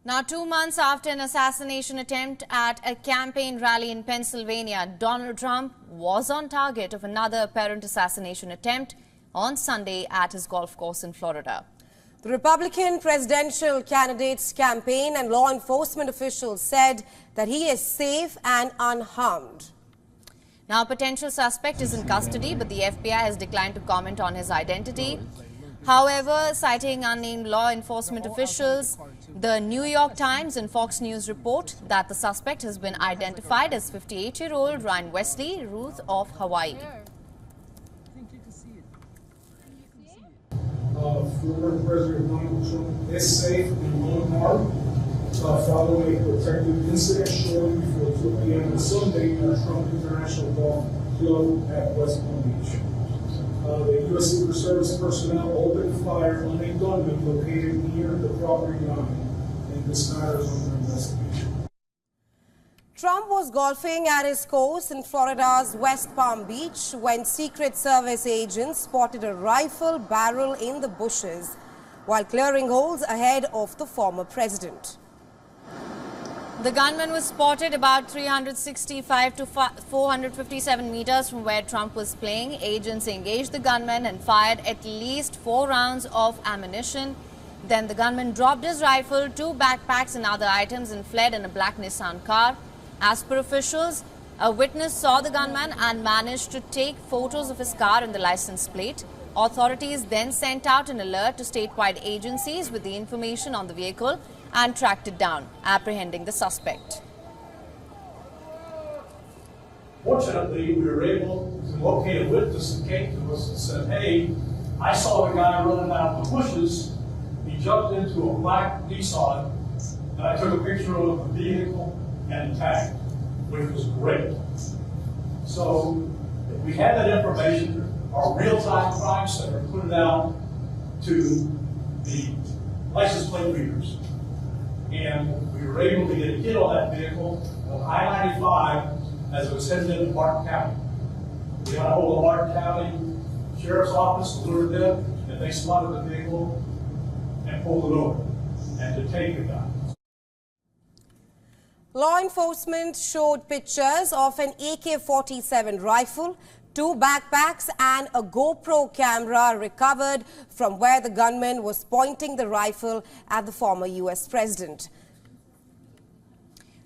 Now, 2 months after an assassination attempt at a campaign rally in Pennsylvania, Donald Trump was on target of another apparent assassination attempt on Sunday at his golf course in Florida. The Republican presidential candidate's campaign and law enforcement officials said that he is safe and unharmed. Now, a potential suspect is in custody, but the FBI has declined to comment on his identity. However, citing unnamed law enforcement officials, the New York Times and Fox News report that the suspect has been identified as 58-year-old Ryan Wesley Ruth of Hawaii. Former President Donald Trump is safe and unharmed following a protective incident shortly before 2 p.m. on Sunday at Trump International Golf Club at West Palm Beach. The U.S. Secret Service personnel opened fire on a gunman located near the property line, and this matter is under investigation. Trump was golfing at his course in Florida's West Palm Beach when Secret Service agents spotted a rifle barrel in the bushes while clearing holes ahead of the former president. The gunman was spotted about 365 to 457 meters from where Trump was playing. Agents engaged the gunman and fired at least 4 rounds of ammunition. Then the gunman dropped his rifle, 2 backpacks and other items and fled in a black Nissan car. As per officials, a witness saw the gunman and managed to take photos of his car and the license plate. Authorities then sent out an alert to statewide agencies with the information on the vehicle and tracked it down, apprehending the suspect. Fortunately, we were able to locate a witness that came to us and said, hey, I saw the guy running out of the bushes. He jumped into a black Nissan, and I took a picture of the vehicle and the tag, which was great. So we had that information. Our real-time crime center put it out to the license plate readers. And we were able to get a hit on that vehicle on I-95 as it was headed into Martin County. We got a hold of Martin County Sheriff's Office, alerted them, and they spotted the vehicle and pulled it over and detained the guy. Law enforcement showed pictures of an AK-47 rifle, 2 backpacks and a GoPro camera recovered from where the gunman was pointing the rifle at the former U.S. president.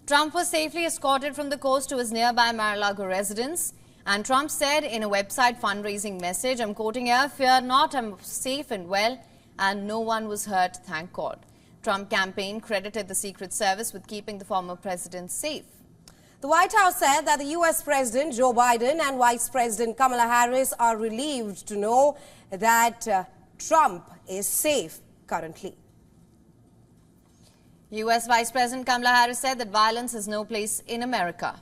Trump was safely escorted from the coast to his nearby Mar-a-Lago residence. And Trump said in a website fundraising message, I'm quoting here, "Fear not, I'm safe and well, and no one was hurt, thank God." Trump campaign credited the Secret Service with keeping the former president safe. The White House said that the U.S. President Joe Biden and Vice President Kamala Harris are relieved to know that Trump is safe currently. U.S. Vice President Kamala Harris said that violence has no place in America.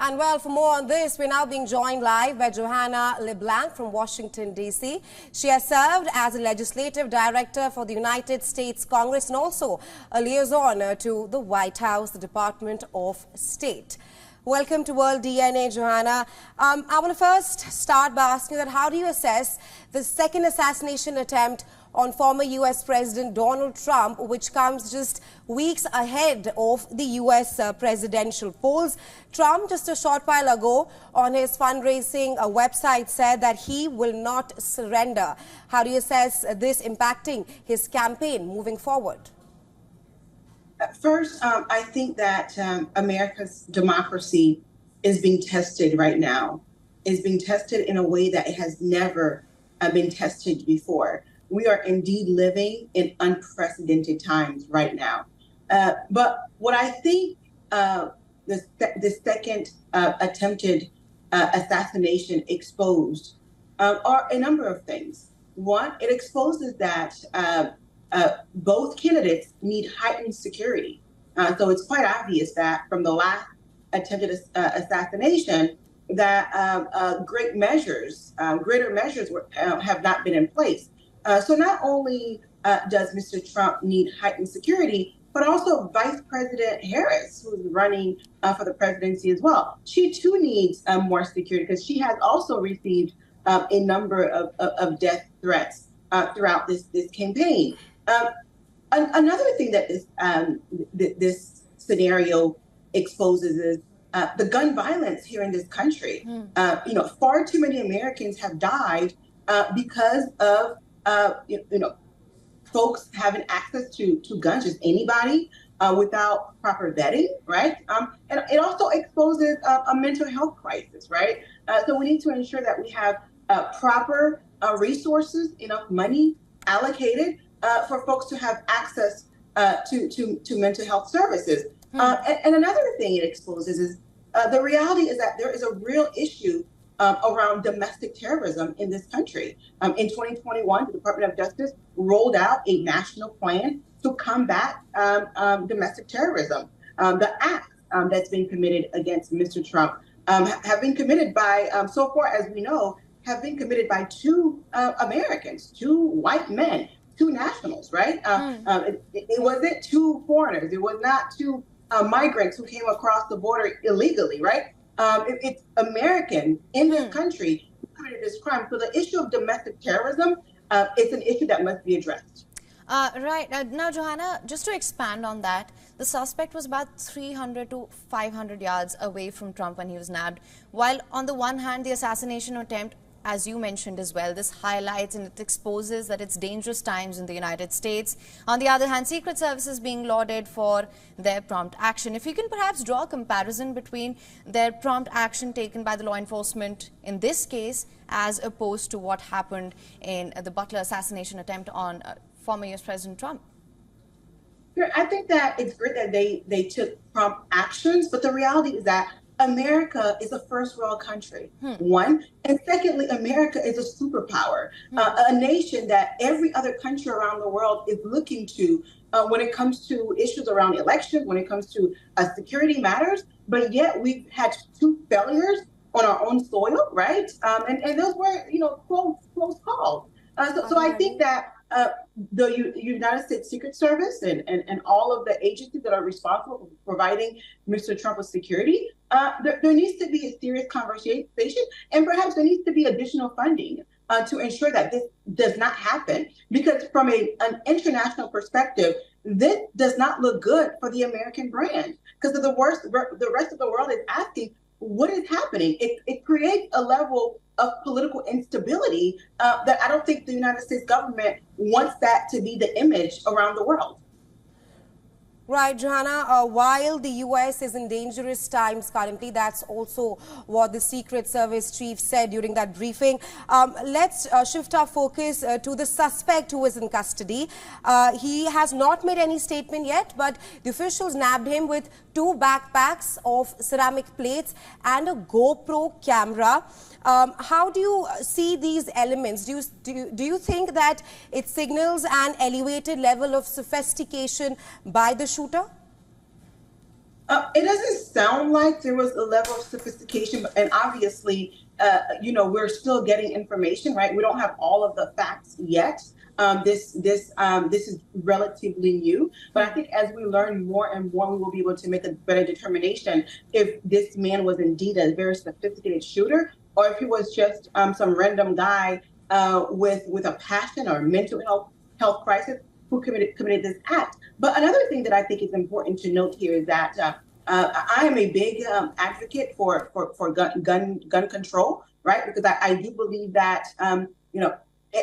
And well, for more on this, we're now being joined live by Johanna LeBlanc from Washington, D.C. She has served as a legislative director for the United States Congress and also a liaison to the White House, the Department of State. Welcome to World DNA, Johanna. I want to first start by asking that how do you assess the second assassination attempt on former U.S. President Donald Trump, which comes just weeks ahead of the U.S. Presidential polls? Trump, just a short while ago, on his fundraising website, said that he will not surrender. How do you assess this impacting his campaign moving forward? First, I think that America's democracy is being tested right now. It's being tested in a way that it has never been tested before. We are indeed living in unprecedented times right now. But what I think the second attempted assassination exposed are a number of things. One, it exposes that both candidates need heightened security. So it's quite obvious that from the last attempted assassination that greater measures have not been in place. So not only does Mr. Trump need heightened security, but also Vice President Harris, who's running for the presidency as well. She too needs more security because she has also received a number of death threats throughout this campaign. Another thing that this scenario exposes is the gun violence here in this country. Far too many Americans have died because of folks having access to guns, just anybody, without proper vetting, right? And it also exposes a mental health crisis, right? So we need to ensure that we have proper resources, enough money allocated for folks to have access to mental health services. And another thing it exposes is the reality is that there is a real issue around domestic terrorism in this country. In 2021, the Department of Justice rolled out a national plan to combat domestic terrorism. The acts that's been committed against Mr. Trump have been committed by, so far as we know, have been committed by two Americans, two white men, two nationals, right? It wasn't two foreigners. It was not two migrants who came across the border illegally, right? It's American in this country who committed this crime. So the issue of domestic terrorism is an issue that must be addressed. Right. Now, Johanna, just to expand on that, the suspect was about 300 to 500 yards away from Trump when he was nabbed. While on the one hand, the assassination attempt, as you mentioned as well, this highlights and it exposes that it's dangerous times in the United States. On the other hand, Secret Services being lauded for their prompt action. If you can perhaps draw a comparison between their prompt action taken by the law enforcement in this case as opposed to what happened in the Butler assassination attempt on former U.S. President Trump. I think that it's great that they took prompt actions, but the reality is that America is a first world country, one. And secondly, America is a superpower, a nation that every other country around the world is looking to when it comes to issues around elections, when it comes to security matters. But yet we've had two failures on our own soil, right? And those were, close calls. So I think that the United States Secret Service and all of the agencies that are responsible for providing Mr. Trump with security, there needs to be a serious conversation, and perhaps there needs to be additional funding to ensure that this does not happen. Because from an international perspective, this does not look good for the American brand. Because the rest of the world is asking, what is happening? It creates a level of political instability that I don't think the United States government wants that to be the image around the world. Right, Johanna, while the U.S. is in dangerous times currently, that's also what the Secret Service chief said during that briefing. Let's shift our focus to the suspect who is in custody. He has not made any statement yet, but the officials nabbed him with 2 backpacks of ceramic plates and a GoPro camera. How do you see these elements? Do you think that it signals an elevated level of sophistication by the shooter? It doesn't sound like there was a level of sophistication, and obviously, we're still getting information, right? We don't have all of the facts yet. This is relatively new, but I think as we learn more and more, we will be able to make a better determination if this man was indeed a very sophisticated shooter, or if he was just some random guy with a passion or mental health crisis who committed this act. But another thing that I think is important to note here is that I am a big advocate for gun control, right? Because I do believe that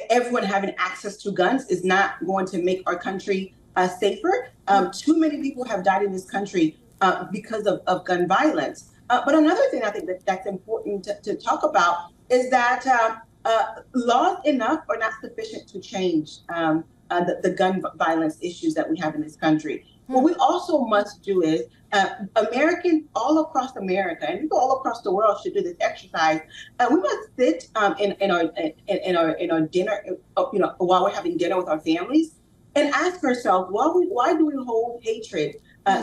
everyone having access to guns is not going to make our country safer. Too many people have died in this country because of gun violence. But another thing I think that's important to talk about is that laws enough are not sufficient to change the gun violence issues that we have in this country. What we also must do is Americans all across America and people all across the world should do this exercise. We must sit in our dinner, while we're having dinner with our families, and ask ourselves, why do we hold hatred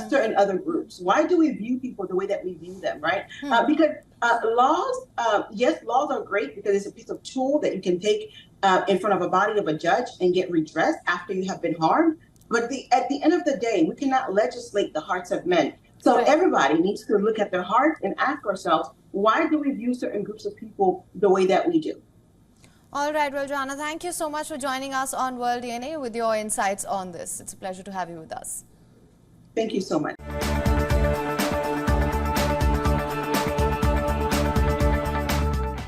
certain other groups? Why do we view people the way that we view them, right? Because laws, yes, laws are great because it's a piece of tool that you can take in front of a body of a judge and get redress after you have been harmed. But at the end of the day, we cannot legislate the hearts of men. So Right. everybody needs to look at their hearts and ask ourselves, why do we view certain groups of people the way that we do? All right, well, Johanna, thank you so much for joining us on World DNA with your insights on this. It's a pleasure to have you with us. Thank you so much.